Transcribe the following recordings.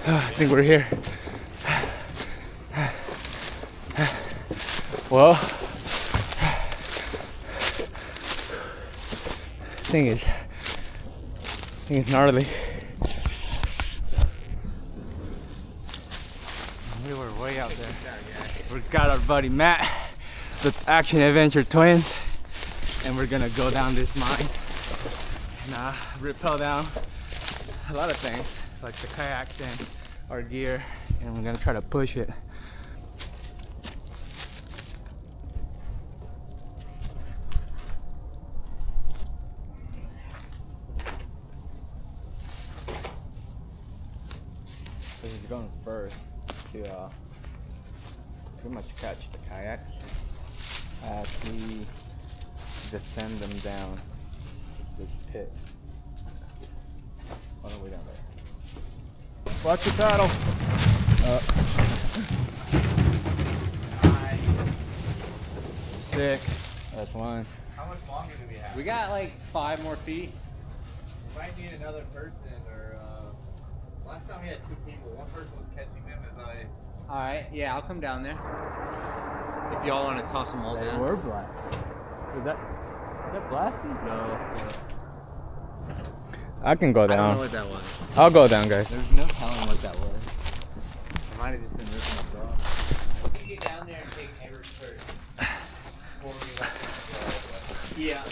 I think we're here. Well, thing is gnarly. We were way out there. We got our buddy Matt, the Action Adventure Twins, and we're gonna go down this mine and rappel down a lot of things like the kayaks and our gear, and we're gonna try to push it. So he's going first to pretty much catch the kayaks as we descend them down this pit. All the way down there. Watch the paddle. Nice. Sick. That's one. How much longer do we have? We got like 5 more feet. We might need another person, or last time we had 2 people. One person was catching them as I. Alright, yeah, I'll come down there. If y'all want to toss them all down. We're black. Is that blasting? No. I can go I don't know down. what that was. I'll go down, guys. There's no telling what that was. I might have just been ripping up raw. You get down there and take Edward's first. Before we let them go. Yeah.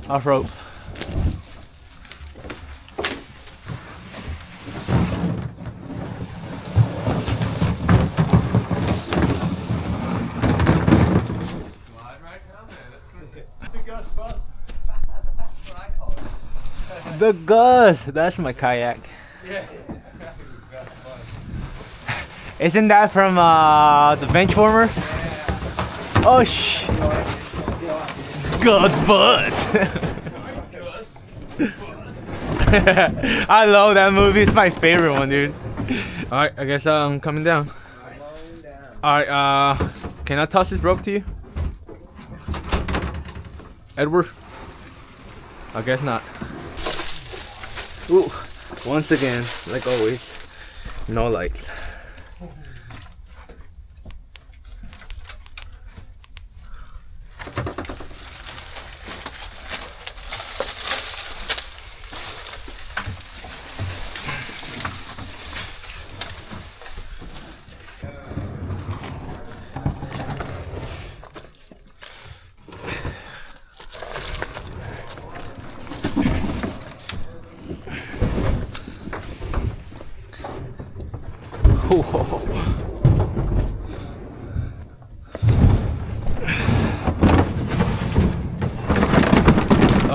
Off rope. Slide right down there. The Gus bus. That's what I call it. The Gus. That's my kayak. Yeah. Isn't that from the bench warmer? Oh Gus bus. I love that movie. It's my favorite one, dude. All right, I guess I'm coming down. All right, can I toss this rope to you, Edward? I guess not. Ooh, once again, like always, no lights.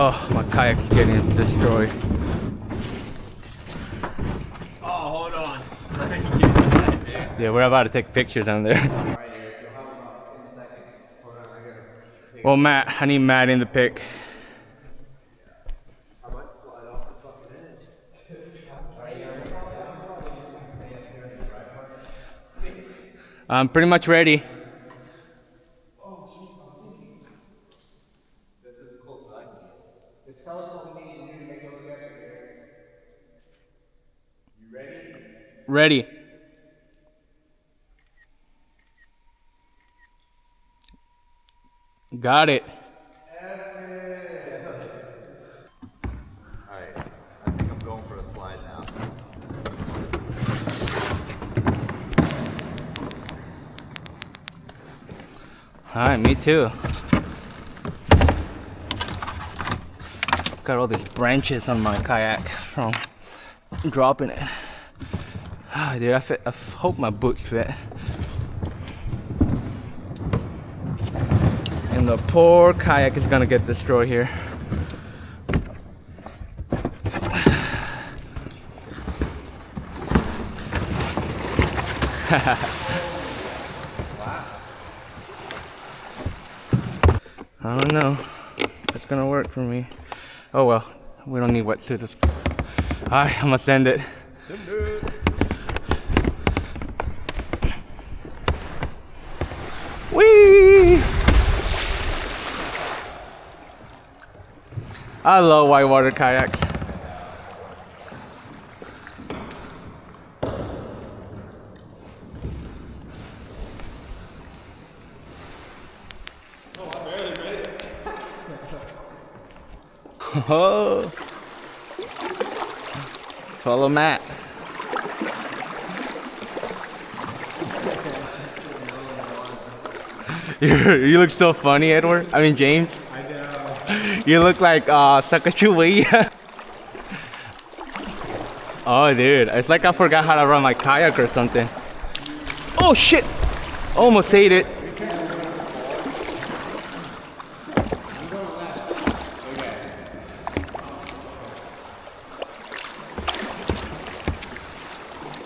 Oh, my kayak's getting destroyed. Oh, hold on. Yeah, we're about to take pictures on there. Well, Matt, I need Matt in the pic. I'm pretty much ready. Just tell us what we need to do to make it look better. You ready? Ready. Got it. Alright, I think I'm going for a slide now. Alright, me too. Got all these branches on my kayak from dropping it. Ah, dude, I hope my boots fit. And the poor kayak is gonna get destroyed here. I don't know. It's gonna work for me. Oh well, we don't need wetsuits. Alright, I'm gonna send it. Send it. Whee! I love whitewater kayaks. Oh, follow Matt. You look so funny, Edward. I mean, James. I know. You look like Sakachuwi. Oh, dude, it's like I forgot how to run my kayak or something. Oh shit! Almost ate it.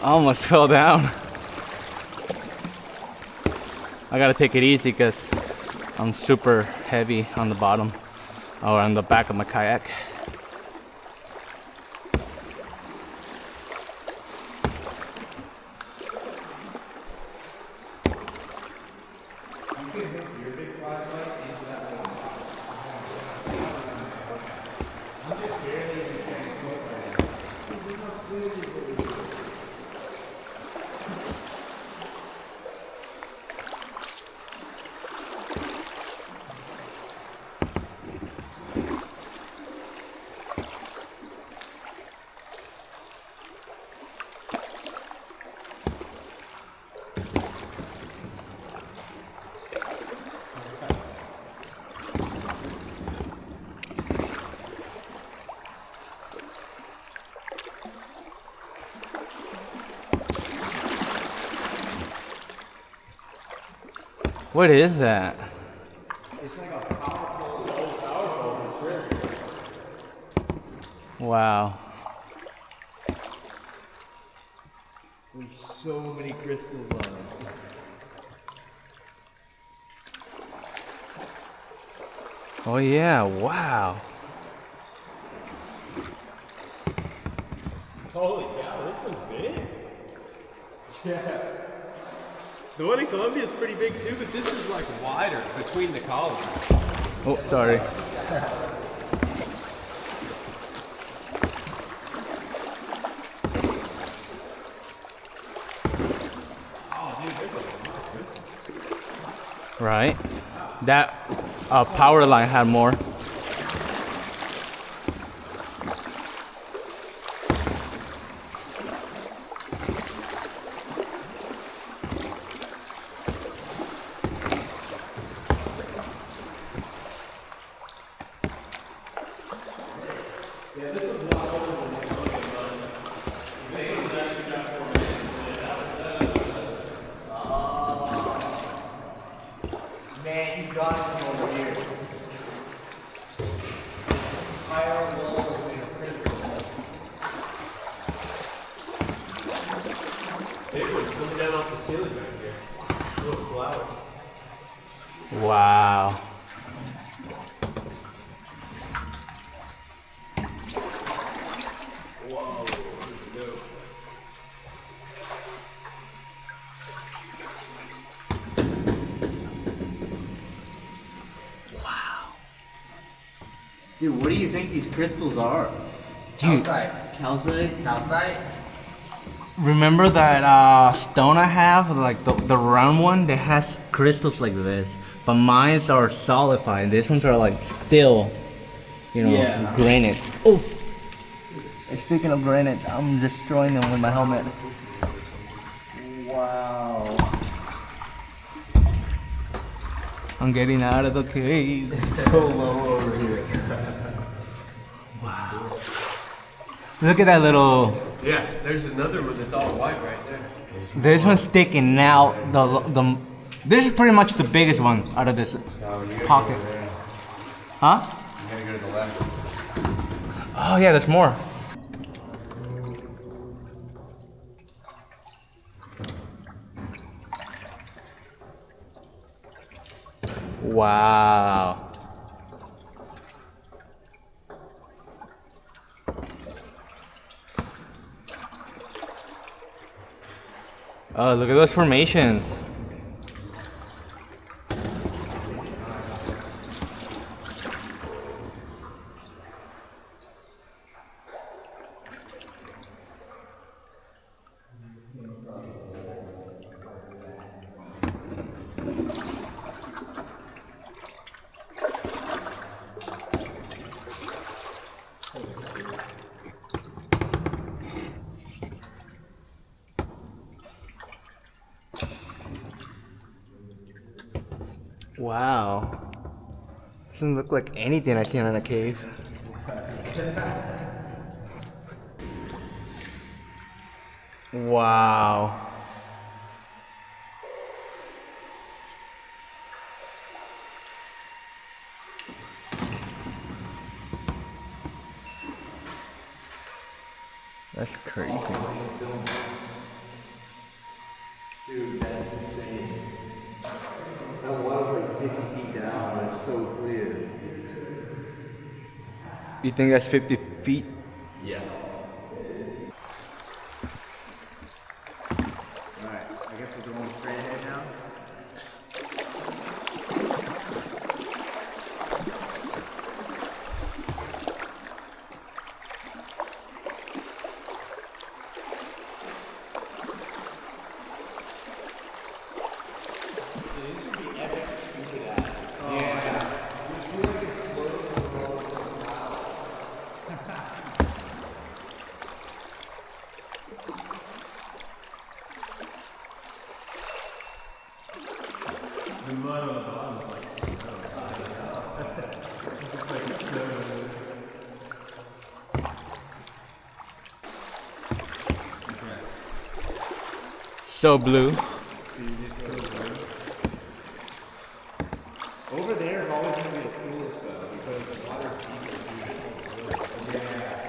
I almost fell down. I gotta take it easy because I'm super heavy on the bottom or on the back of my kayak. What is that? It's like a powerful crystal. Wow. With so many crystals on it. Oh yeah, wow. Holy cow, this one's big. Yeah. The one in Colombia is pretty big too, but this is like wider between the columns. Oh, sorry. Oh, dude, there's a lot of crystals. Right? That power line had more. Man, you got him over here. This entire wall is made of crystal. Big one's coming down off the ceiling back here. Little flower. Wow. Whoa, this is dope. Dude, what do you think these crystals are? Dude. Calcite? Calcite? Remember that stone I have, like the round one that has crystals like this, but mines are solidified. These ones are like still, you know, Yeah. granite. Oh, speaking of granite, I'm destroying them with my helmet. Wow. I'm getting out of the cave. It's so low over here. Wow. Look at that little. Yeah, there's another one that's all white right there. This one's sticking out. This is pretty much the biggest one out of this pocket. Huh? You gotta go to the left. Oh yeah, there's more. Wow. Oh, look at those formations. Wow. Doesn't look like anything I've seen in a cave. Wow. That's crazy. Dude, that's insane. That water's like 50 feet down, but it's so clear. You think that's 50 feet? Yeah. Alright, I guess we're going straight ahead now. The mud on the bottom is like so high. It's like it's so. So blue. Over there is always going to be the coolest though, because the water is deeper. Yeah.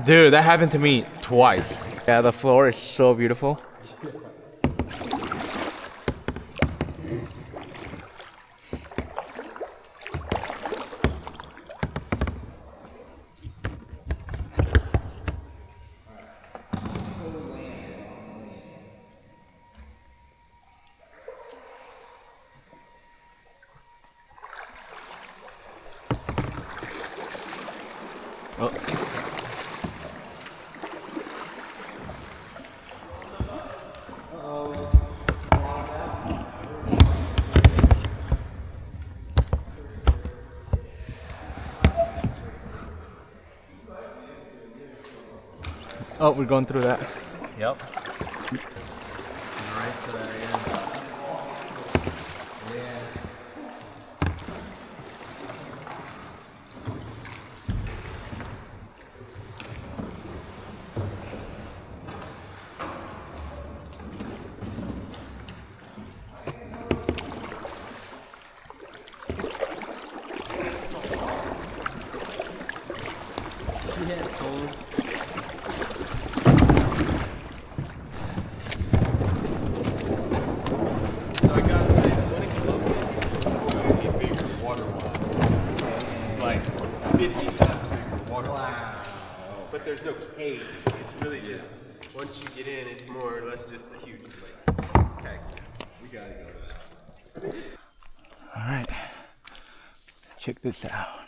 Dude, that happened to me twice. Yeah, the floor is so beautiful. Oh. Oh, we're going through that. Yep. Right to that end. Yeah. So I gotta say, when it comes in, it's bigger water-wise. Like 50 times bigger water-wise. But there's no cave. It's really just Once you get in, it's more or less just a huge lake. Okay, we gotta go to that. Alright, check this out.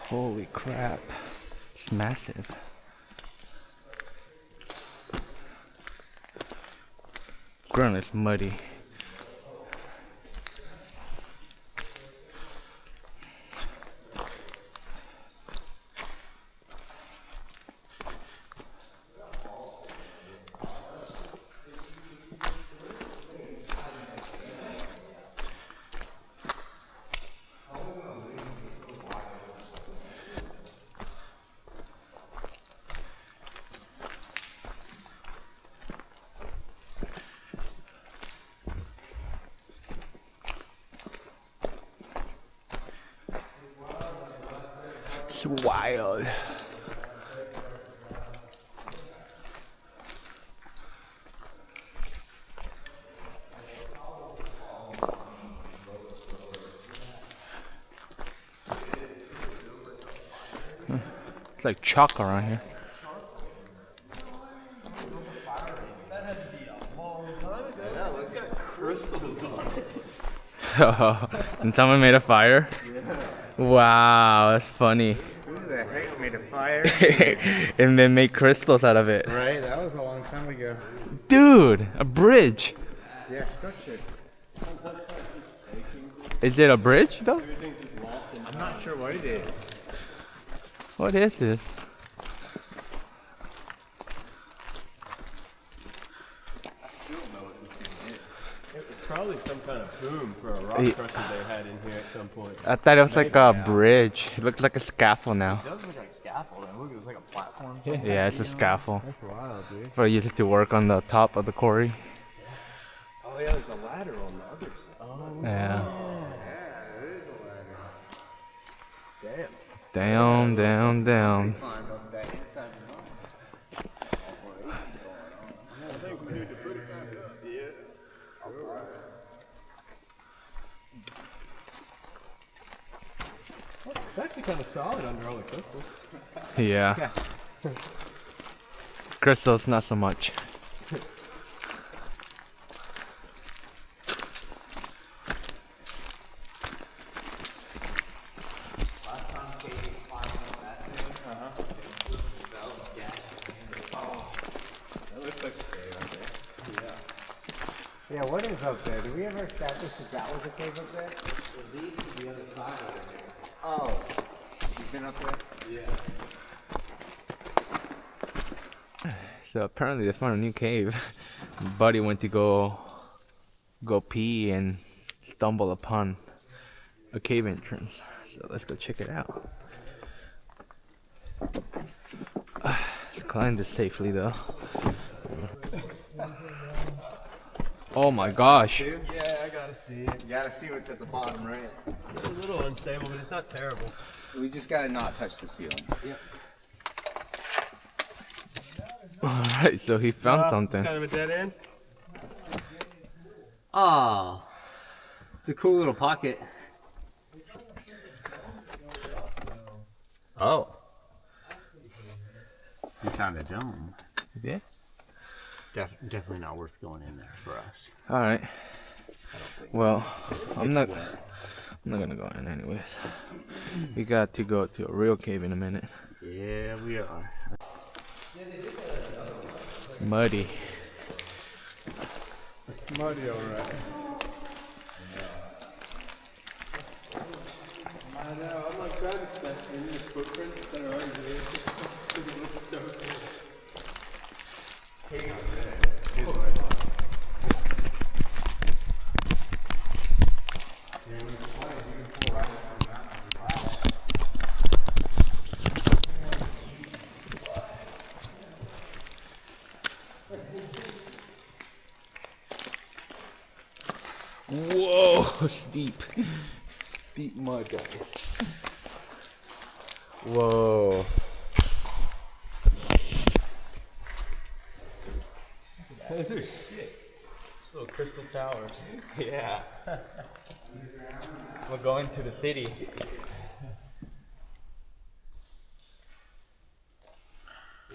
Holy crap, it's massive. Ground is muddy. It's wild. It's like chalk around here. Yeah, it's got crystals on it. And someone made a fire? Wow, that's funny. Who the heck made a fire? And then make crystals out of it. Right, that was a long time ago. Dude, a bridge. Yeah, structure. Is it a bridge though? I'm not sure what it is. What is this? Probably some kind of boom for a rock crusher they had in here at some point. I thought it was like a bridge. It looks like a scaffold now. It does look like scaffold. Look, it was like a platform. Yeah, it's a scaffold. That's wild, dude. For used to work on the top of the quarry. Oh yeah, there's a ladder on the other side. Oh Yeah. there is a ladder. Down, Damn. down, down. Climb up that inside I think we need to put it back up. Yeah. It's actually kind of solid under all the crystals. Yeah. Crystals, not so much. Last time Katie climbed up that thing, it felt gas. That looks like a right there. Yeah, what is up there? Did we ever establish that that was a cave up there? It leads to the other side over there. Oh. You've been up there? Yeah. So apparently they found a new cave. Buddy went to go pee and stumble upon a cave entrance. So let's go check it out. Let's climb this safely though. Oh my gosh. Yeah, I gotta see it. You gotta see what's at the bottom, right? It's a little unstable, but it's not terrible. We just gotta not touch the ceiling. Yep. Alright, so he found something. It's kind of a dead end. Oh. It's a cool little pocket. Oh. You found a dome. Yeah. Definitely not worth going in there for us. Alright. Well, I'm not gonna go in anyways. We got to go to a real cave in a minute. Yeah, we are. Muddy. Muddy, alright. I know, I'm like trying to step in the footprints that are already there. Because it looks so cool. Whoa, steep. Steep mud, guys. Whoa. Those are sick. Just little crystal towers. Yeah. We're going to the city.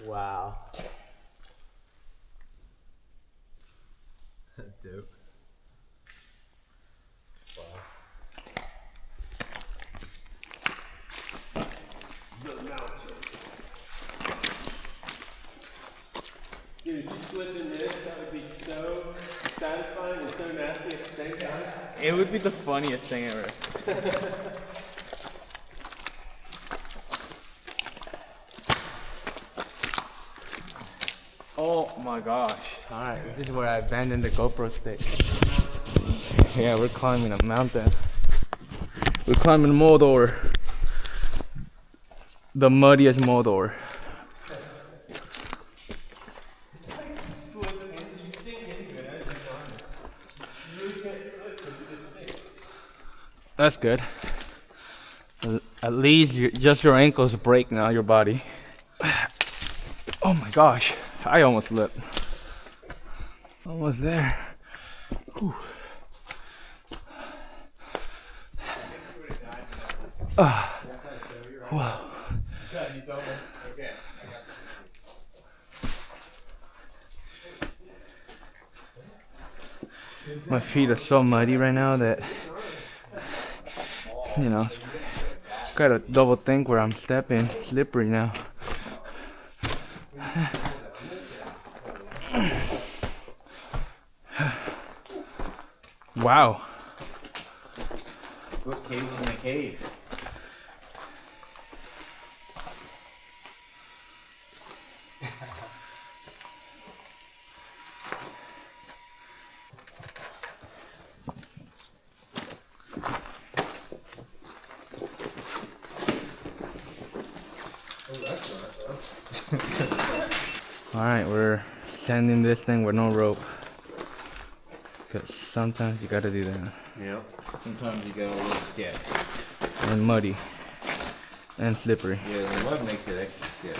Wow. That's dope. Wow. The mountain. Dude, if you slip in this, that would be so satisfying and so nasty at the same time. It would be the funniest thing ever. Oh my gosh. Alright, this is where I abandoned the GoPro stick. Yeah, we're climbing a mountain. We're climbing Mordor. The muddiest Mordor. That's good. At least just your ankles break now, your body. Oh my gosh, I almost slipped. Almost there. Whew. Wow. My feet are so muddy right now that, you know, gotta double think where I'm stepping. Slippery now. Wow. What cave's in the cave? Alright, we're sending this thing with no rope. Because sometimes you gotta do that. Yep. Sometimes you get a little scared. And muddy. And slippery. Yeah, the mud makes it extra scary.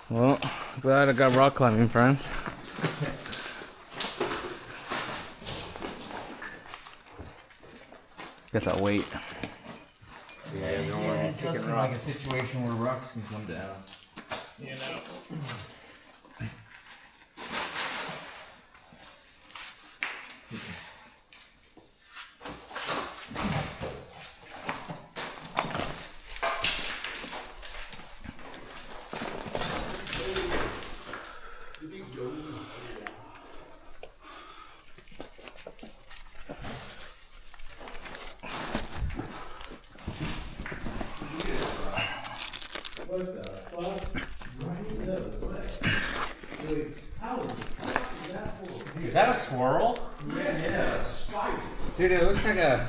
Well, glad I got rock climbing friends. Guess I'll wait. Yeah, it does seem like a situation where rocks can come down. You know. Is that a swirl? Yeah, a spider. Dude, it looks like a...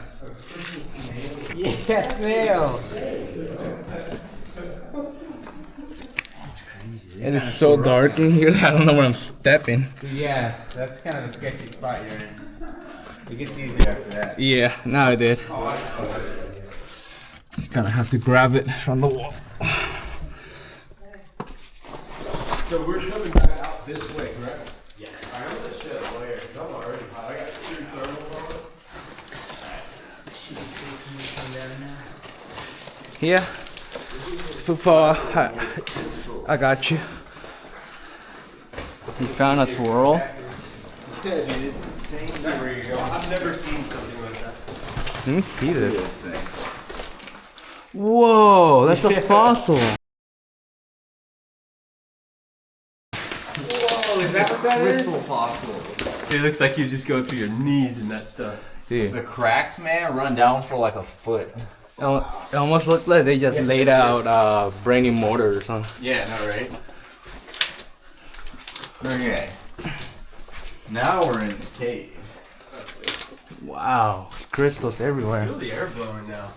Yeah, snail! It is so dark in here that I don't know where I'm stepping. Yeah, that's kind of a sketchy spot you're in. It gets easier after that. Yeah, now I did. Just gonna have to grab it from the wall. So we're coming back out this way, correct? Yeah. Alright, I'm gonna shed a layer because I'm already hot. I got 2 thermals on. Yeah. So far, I got you. You found a swirl? Yeah, dude, it's insane. There you go. I've never seen something like that. Let me see this. Whoa, that's a fossil. Whoa, is that what that Crystal is? fossil. It looks like you just go through your knees and that stuff. Dude, The cracks, man, run down for like a foot. it almost looks like they just laid out brainy mortar or something. Yeah, no, right? Okay. Now we're in the cave. Wow, crystals everywhere. Feel the air blowing now.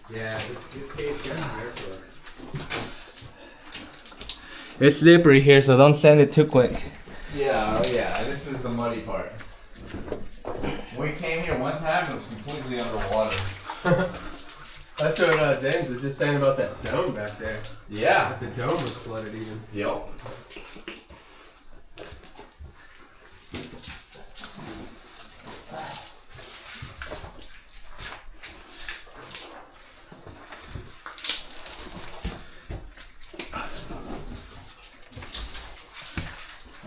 Yeah, this cave gets some airflow. It's slippery here, so don't send it too quick. Yeah, oh yeah, this is the muddy part. When we came here one time, it was completely underwater. That's what James was just saying about that dome back there. Yeah. The dome was flooded even. Yep.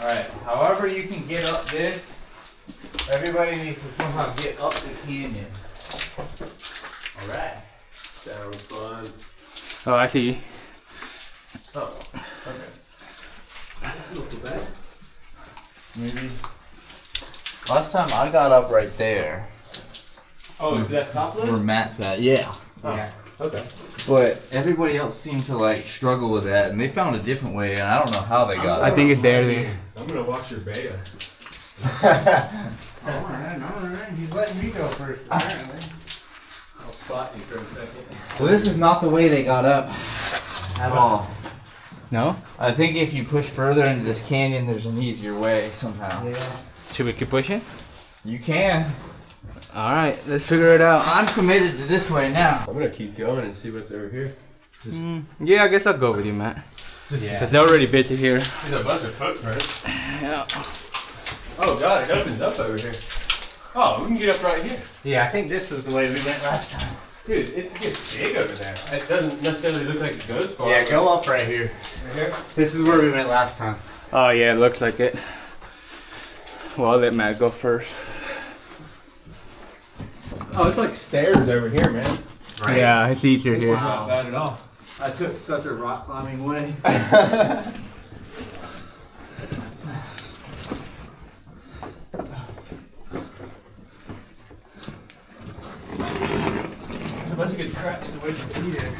Alright, however you can get up this, everybody needs to somehow get up the canyon. Alright. Sounds fun. Oh, I see. Oh, okay. That's not too bad. Maybe. Last time I got up right there. Oh, is that top Where limb? Matt's at, yeah. Yeah. Okay. But everybody else seemed to like struggle with that, and they found a different way, and I don't know how they got I it. think it's there. I'm gonna watch your beta. Alright. He's letting me go first, apparently. I'll spot you for a second. Well, this is not the way they got up at all. No? I think if you push further into this canyon, there's an easier way somehow. Yeah. Should we keep pushing? You can. All right, let's figure it out. I'm committed to this way now. I'm gonna keep going and see what's over here. Yeah, I guess I'll go with you, Matt. Yeah. Cause they're already busy here. There's a bunch of footprints. Yeah. Oh god, it opens up over here. Oh, we can get up right here. Yeah, I think this is the way we went last time. Dude, it gets big over there. It doesn't necessarily look like it goes far. Yeah, go up right here. Right here? This is where we went last time. Oh yeah, it looks like it. Well, I'll let Matt go first. Oh, it's like stairs over here, man. Right? Yeah, it's easier It's here. not bad at all. I took such a rock climbing way. There's a bunch of good cracks to wedge your feet in.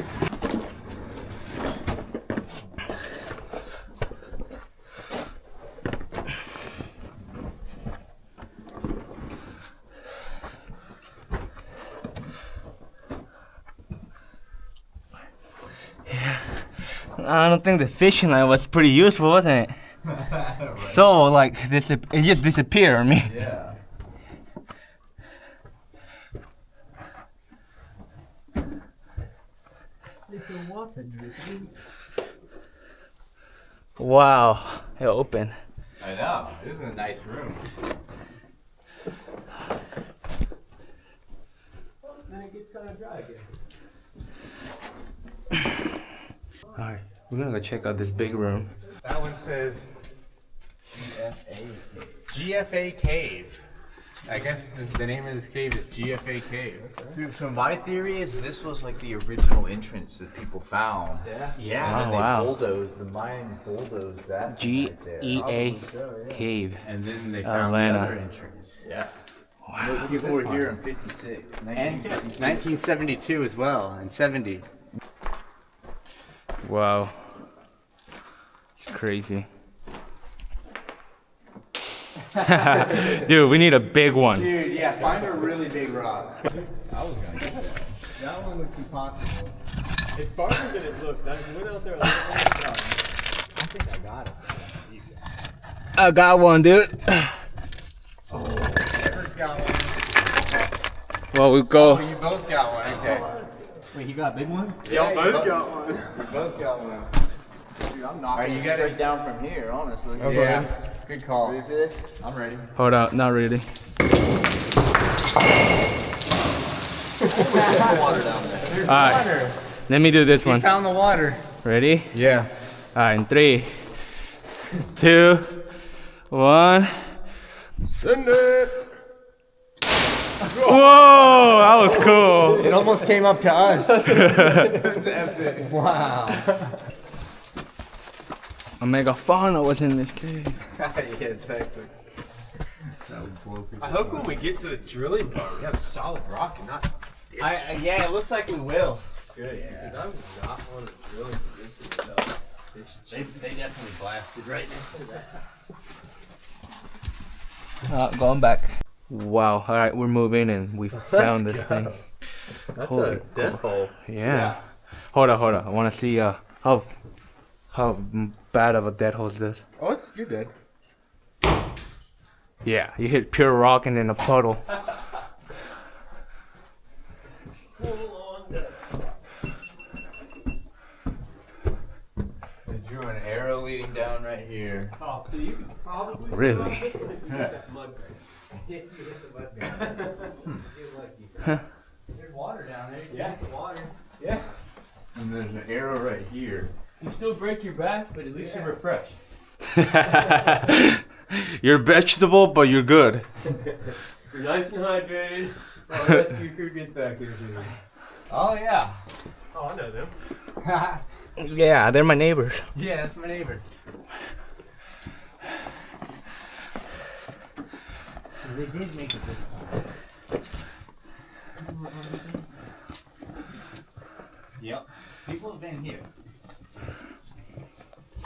I don't think the fishing line was pretty useful, wasn't it? So like it just disappeared on me. Yeah. Wow, it opened. I know. This is a nice room. Then it gets kind of dry again. All right, we're gonna go check out this big room. That one says GFA Cave. I guess the name of this cave is GFA Cave. Dude, so my theory is this was like the original entrance that people found. Yeah. And then Oh, they wow. bulldozed, the mine bulldozed that thing right there. GEA Cave. And then they found Atlanta. the other entrance. Yeah. Wow. People were here in 56. And 1972 as well, and 70. Wow. It's crazy. Dude, we need a big one. Dude, yeah, find a really big rock. I was gonna get that. That one looks impossible. It's farther than it looked. I went out there a little bit. I think I got it. Easy. I got one, dude. Everett got one. Well, we go. Oh, you both got one. Okay. Wait, you got a big one? Y'all both got one. You both got one. Dude, I'm Alright, knocking you got it down from here, honestly. Okay. Good call. Ready for this? I'm ready. Hold out, not really. Water down there. There's Alright. water. Let me do this We one. found the water. Ready? Yeah. Alright, in 3, 2, 1. Send it. Whoa, that was cool. It almost came up to us. That's epic. Wow. A megafauna was in this cave. Yeah, exactly. That would blow people I hope when we get to the drilling part, we have solid rock and not Yeah, it looks like we will. good. Because I would not want to drill into this itself. They definitely blasted right next to that. Going back. Wow, alright, we're moving and we found this thing. That's Holy a death hole. Yeah. Hold on. I want to see how bad of a dead hole is this. Oh, you're dead. Yeah, you hit pure rock and then a puddle. I drew an arrow leading down right here. Oh, so you could probably Really? hit that mud grain. If you hit the mud grain. Get lucky. There's water down there. Yeah. Water. Yeah. And there's an arrow right here. You still break your back, but at least you're refreshed. You're vegetable, but you're good. You're nice and hydrated. While the rescue crew gets back here to you. Oh yeah. Oh, I know them. Yeah, they're my neighbors. Yeah, that's my neighbor. So they did make it this time. Yep. People have been here.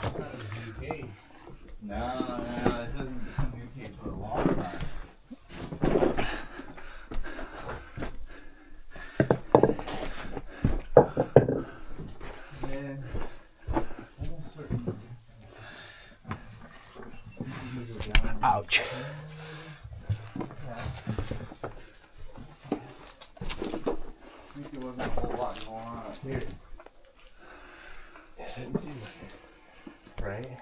Not the UK. No, it doesn't become UK for a long time. Man, Ouch. I think there wasn't a whole lot going on up here. Yeah, didn't seem like Right?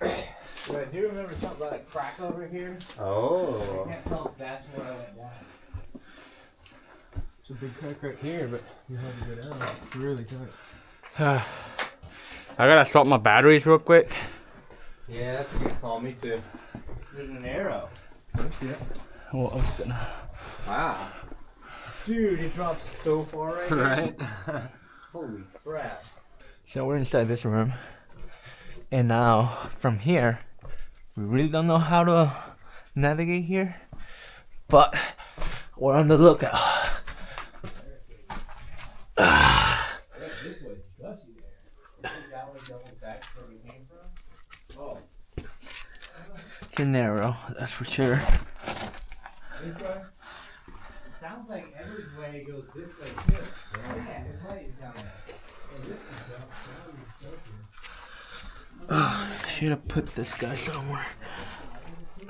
But I do remember something about a crack over here. Oh. I can't tell if that's where I went down. It's a big crack right here, but you have to go down. It's really tight. I gotta swap my batteries real quick. Yeah, that's a good call. Me too. There's an arrow. Yeah. Well, I was gonna- Wow. Dude, it drops so far right Right. Holy crap. So we're inside this room, and now from here, we really don't know how to navigate here, but we're on the lookout. This was gushy there. I think that was double back where we came from. Oh. It's narrow, that's for sure. This way? It sounds like every way goes this way too. Yeah, there's lights down there. Should have put this guy somewhere.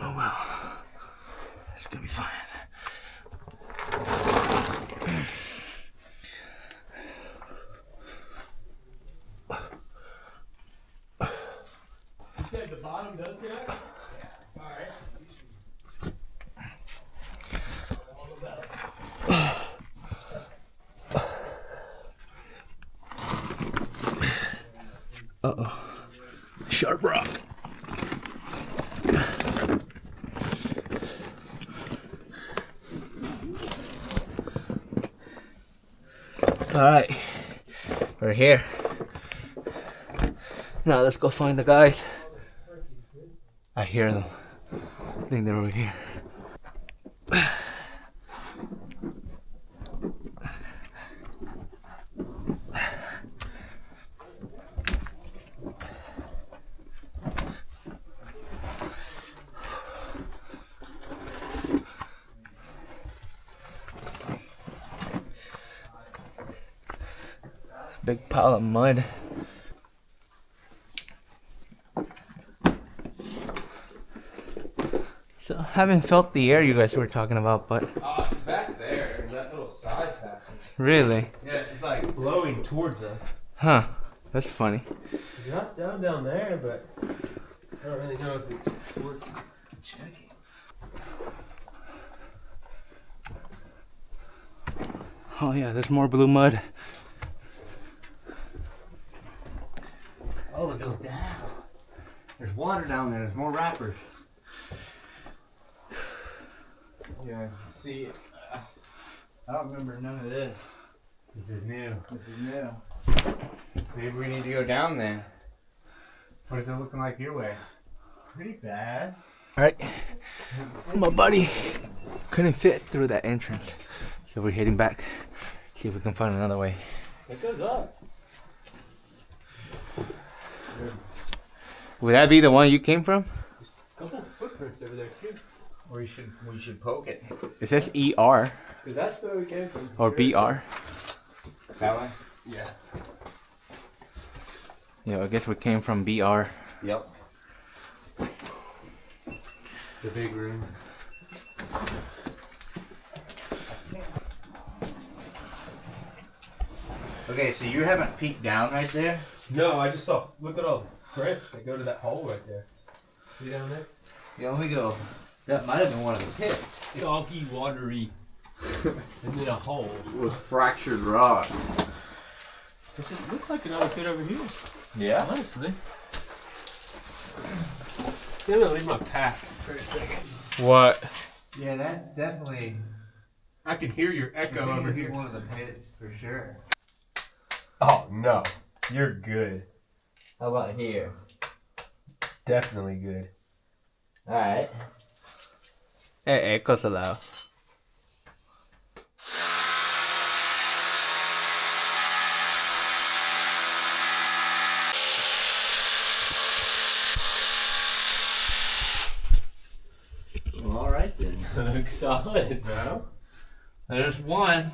Oh well, it's gonna be fine. You said the bottom does connect? Yeah. Alright. Uh-oh. Sharp rock. Alright. We're here. Now let's go find the guys. I hear them. I think they're over here. Big pile of mud. So haven't felt the air you guys were talking about, but It's back there, in that little side passage. really? Yeah, it's like blowing towards us. Huh. That's funny. It's not down there, but I don't really know if it's worth checking. Oh yeah, there's more blue mud. Oh, it goes down. There's water down there. There's more wrappers. Yeah, see, I don't remember none of this. This is new. This is new. Maybe we need to go down then. What is it looking like your way? Pretty bad. Alright. My buddy couldn't fit through that entrance. So we're heading back. See if we can find another way. It goes up. Would that be the one you came from? A couple of footprints over there too. Or we should poke it. It says ER Because that's the way we came from. or BR. That way? Yeah. Yeah, I guess we came from BR. Yep. The big room. Okay, so you haven't peeked down right there? No, I just saw. Look at all the crypts that go to that hole right there. See down there? Yeah, let me go. That might have been one of the pits. Doggy watery. And then a hole. With fractured rock. It just looks like another pit over here. Yeah? Honestly. I'm gonna leave my pack for a second. What? Yeah, that's definitely. I can hear your echo over This is here. one of the pits for sure. Oh no, you're good. How about here? Definitely good. All right. Cosa daw. All right then. Looks solid, bro. There's one.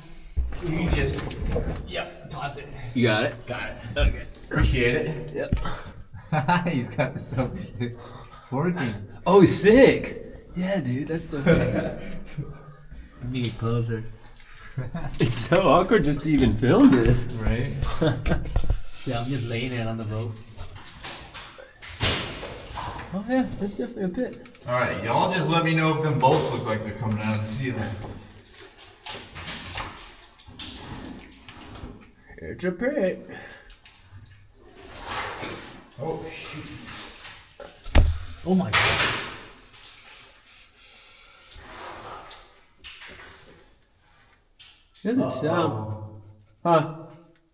You can just, toss it. You got it. Got it. Okay. Appreciate it. Yep. He's got the selfie stick. It's working. Oh, sick. Yeah, dude, that's the. Let me get closer. It's so awkward just to even film this. Right? Yeah, I'm just laying it on the boat. Oh yeah, that's definitely a pit. All right, y'all just let me know if them bolts look like they're coming out of the ceiling. It's a pit. Oh shoot! Oh my god! Doesn't sound. Huh?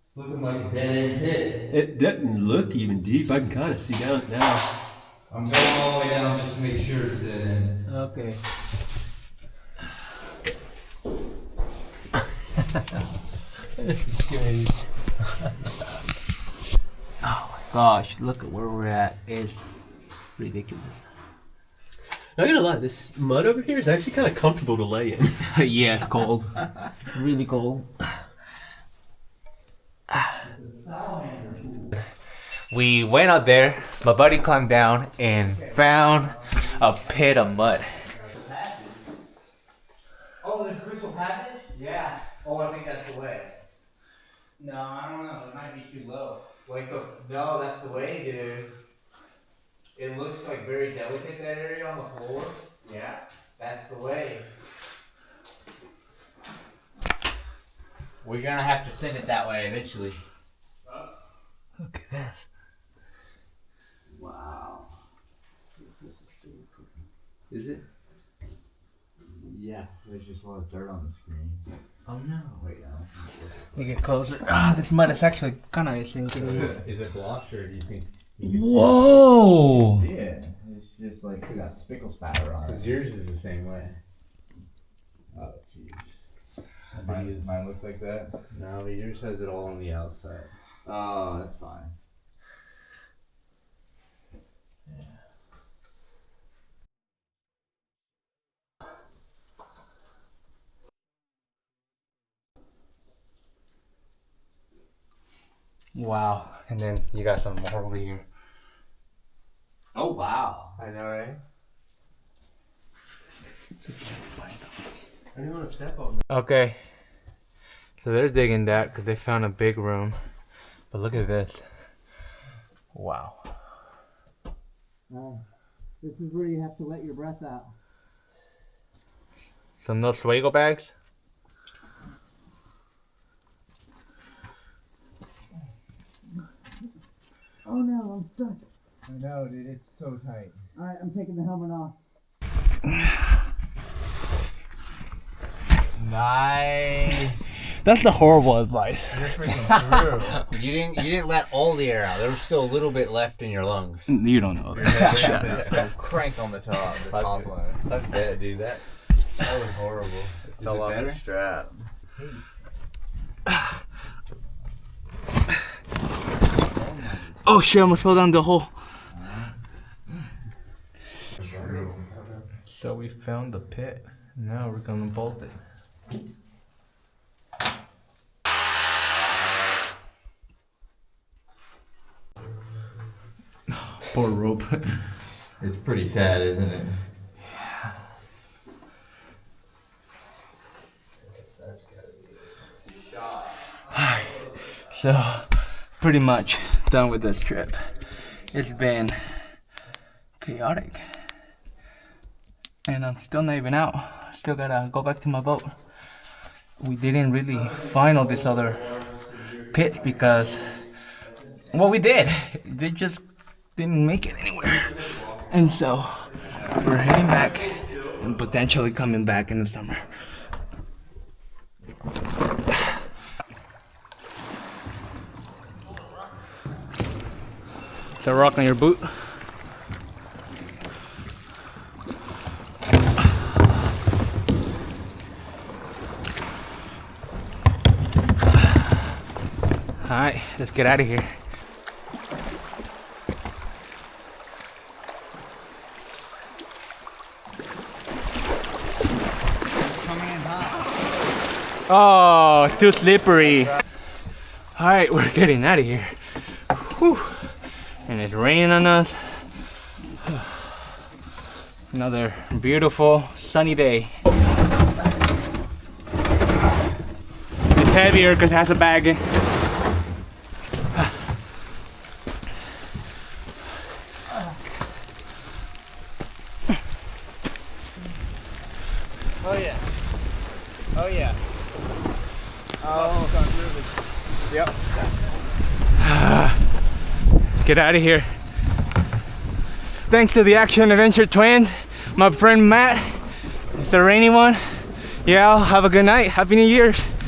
It's looking like a dead end pit. It doesn't look even deep. I can kind of see down it now. I'm going all the way down just to make sure it's dead end. Okay. This is great. Oh my gosh! Look at where we're at. It's ridiculous. Not gonna lie, this mud over here is actually kind of comfortable to lay in. Yeah, it's cold. Really cold. We went out there, my buddy climbed down and found a pit of mud. Oh, there's Crystal Passage? Yeah. Oh, I think that's the way. No, I don't know. It might be too low. Like no, that's the way, dude. It looks like very delicate, that area on the floor. Yeah, that's the way. We're gonna have to send it that way eventually. Look at this. Wow. Let's see if this is still recording. Is it? Yeah, there's just a lot of dirt on the screen. Oh no. Wait, no. We get closer. Ah, this mud is actually kind of sinking. Is it blocked or do you think? Whoa! Yeah, it's just like it got spickle spatter on it. Yours is the same way. Oh jeez. Mine looks like that. No, but yours has it all on the outside. Oh, that's fine. Wow. And then you got some more over here. Oh wow. I know, right? I didn't want to step on that. Okay. So they're digging that because they found a big room. But look at this. Wow. This is where you have to let your breath out. Some no Suego bags. Oh no, I'm stuck. I know, dude. It's so tight. Alright, I'm taking the helmet off. Nice. That's the horrible advice. You didn't let all the air out. There was still a little bit left in your lungs. You don't know that. So crank on the top line. I bet, dude. That was horrible. It fell off the strap. Oh shit, I'm gonna fall down the hole. So we found the pit. Now we're gonna bolt it. Poor rope. It's pretty sad, isn't it? So, pretty much done with this trip. It's been chaotic. And I'm still not even out. Still gotta go back to my boat. We didn't really find all these other pits because, well, we did. They just didn't make it anywhere. And so we're heading back and potentially coming back in the summer. Is there a rock on your boot? Alright, let's get out of here. Oh, it's too slippery. Alright, we're getting out of here. Whew. And it's raining on us. Another beautiful sunny day. It's heavier because it has a bag. Oh yeah. Oh yeah. Oh, yep. Get out of here. Thanks to the Action Adventure Twins, my friend Matt. It's the rainy one. Yeah, have a good night. Happy New Year's.